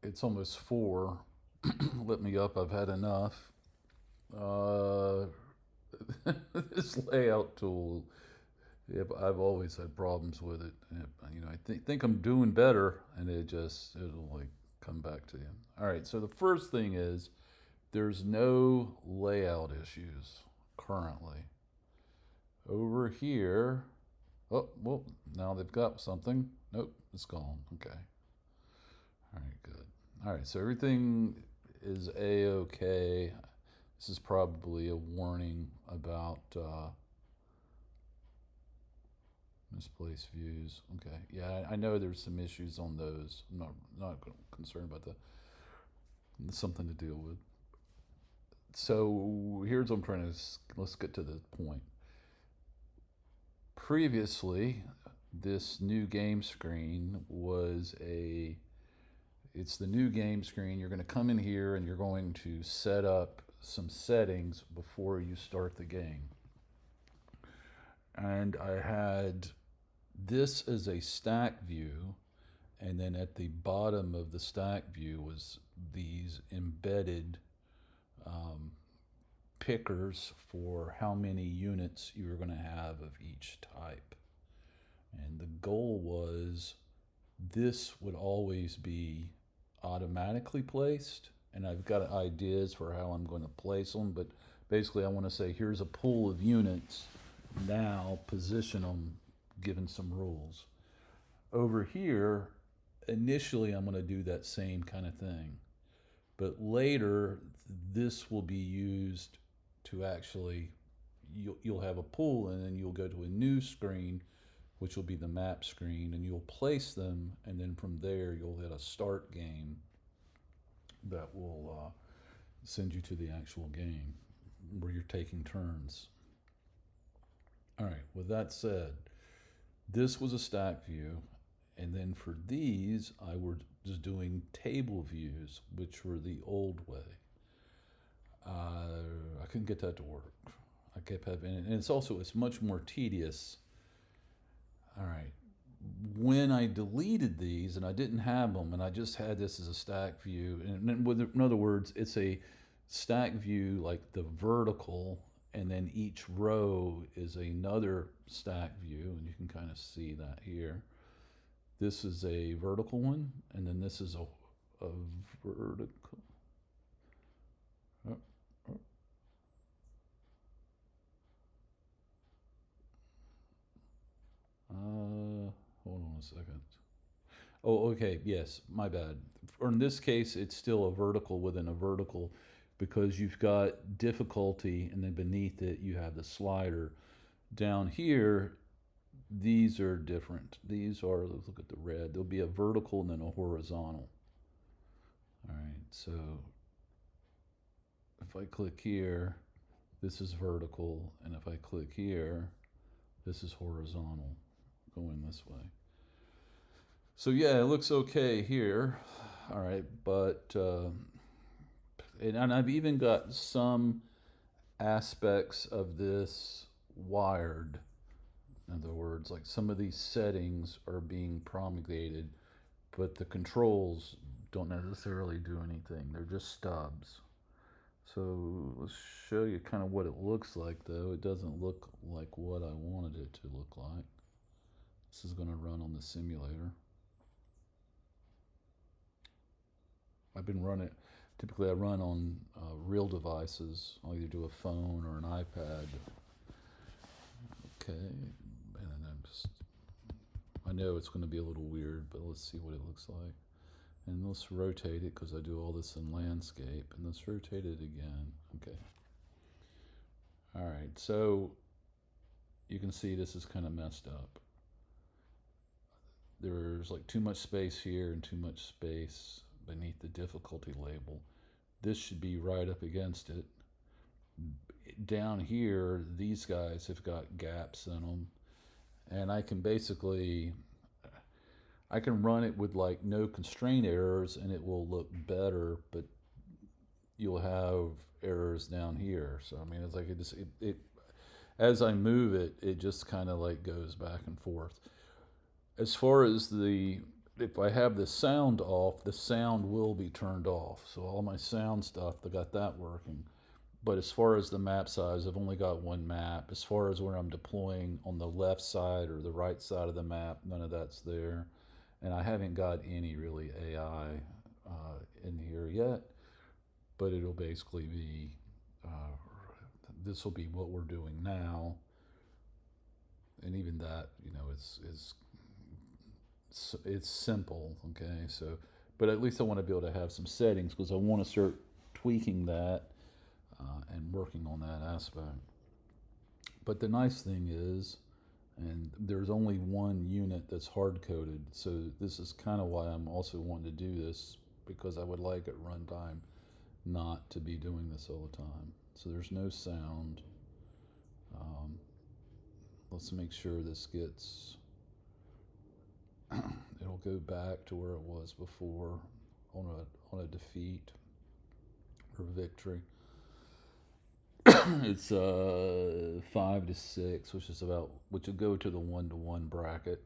It's almost 4. Let me up. I've had enough. Uh, this layout tool, yeah, I've always had problems with it. I think I'm doing better, and it'll like come back to you. All right. So the first thing is there's no layout issues currently. Over here, oh well, now they've got something. Nope, it's gone. Okay. All right, good. All right, so everything is a-okay. This is probably a warning about misplaced views. Okay, yeah, I know there's some issues on those. I'm not concerned about that. It's something to deal with. So here's what I'm trying to. Let's get to the point. Previously, this new game screen was a it's the new game screen. You're going to come in here and you're going to set up some settings before you start the game. And I had this as a stack view, and then at the bottom of the stack view was these embedded um, pickers for how many units you were going to have of each type. And the goal was this would always be automatically placed, and I've got ideas for how I'm going to place them, but basically I want to say here's a pool of units, now position them given some rules. Over here, initially I'm going to do that same kind of thing, but later this will be used to actually you'll have a pool, and then you'll go to a new screen which will be the map screen, and you'll place them, and then from there you'll hit a start game that will send you to the actual game where you're taking turns. All right, with that said, this was a stack view, and then for these, I was just doing table views, which were the old way. I couldn't get that to work. I kept having, and it's much more tedious. All right, when I deleted these and I didn't have them and I just had this as a stack view, and in other words, it's a stack view like the vertical, and then each row is another stack view, and you can kind of see that here. This is a vertical one, and then this is a vertical. Oh, oh, hold on a second. Oh, okay. Yes, my bad. Or in this case, it's still a vertical within a vertical because you've got difficulty, and then beneath it, you have the slider. Down here, these are different. These are, let's look at the red. There'll be a vertical and then a horizontal. All right, so if I click here, this is vertical, and if I click here, this is horizontal, going this way. So yeah, it looks okay here. All right, but and I've even got some aspects of this wired. In other words, like some of these settings are being promulgated, but the controls don't necessarily do anything. They're just stubs. So let's show you kind of what it looks like, though. It doesn't look like what I wanted it to look like. This is going to run on the simulator. I've been running. Typically, I run on real devices. I'll either do a phone or an iPad. Okay, and I'm just. I know it's going to be a little weird, but let's see what it looks like. And let's rotate it because I do all this in landscape. And let's rotate it again. Okay. All right. So you can see this is kind of messed up. There's like too much space here and too much space beneath the difficulty label. This should be right up against it. Down here, these guys have got gaps in them, and I can run it with like no constraint errors, and it will look better, but you'll have errors down here. So I mean, it's like it as I move it, it just kind of like goes back and forth. As far as if I have the sound off, the sound will be turned off. So all my sound stuff, I got that working. But as far as the map size, I've only got one map. As far as where I'm deploying on the left side or the right side of the map, none of that's there. And I haven't got any really AI in here yet, but it'll basically be, this will be what we're doing now. And even that, is it's simple, okay? So, but at least I want to be able to have some settings because I want to start tweaking that and working on that aspect. But the nice thing is, and there's only one unit that's hard coded, so this is kind of why I'm also wanting to do this, because I would like at runtime not to be doing this all the time. So there's no sound. Let's make sure this gets, it'll go back to where it was before on a defeat or victory. It's 5 to 6, which will go to the 1-to-1 bracket.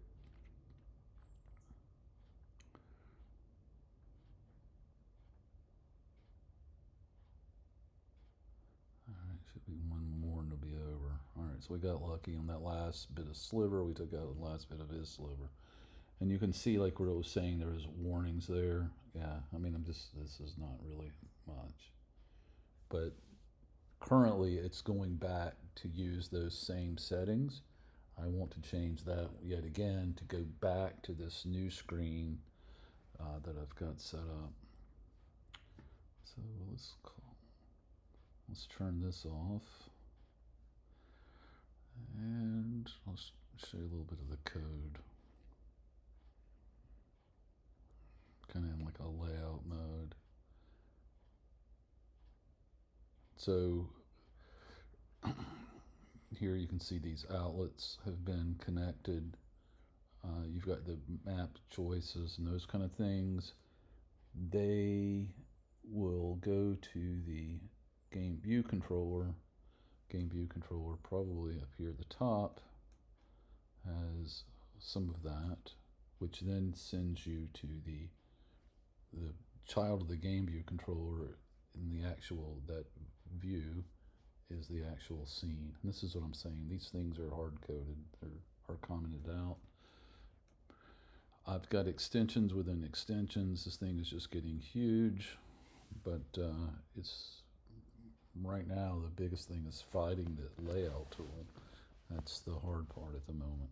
All right, should be one more and it'll be over. All right, so we got lucky on that last bit of sliver. We took out the last bit of his sliver, and you can see like where it was saying there was warnings there. Yeah, I mean, this is not really much, but currently it's going back to use those same settings. I want to change that yet again to go back to this new screen that I've got set up. So let's turn this off, and I'll show you a little bit of the code, kind of in like a layout mode. So here you can see these outlets have been connected. You've got the map choices and those kind of things. They will go to the game view controller. Game view controller, probably up here at the top, has some of that, which then sends you to the child of the game view controller. In the actual, that view is the actual scene. And this is what I'm saying. These things are hard coded. They're hard commented out. I've got extensions within extensions. This thing is just getting huge, but it's right now the biggest thing is fighting the layout tool. That's the hard part at the moment.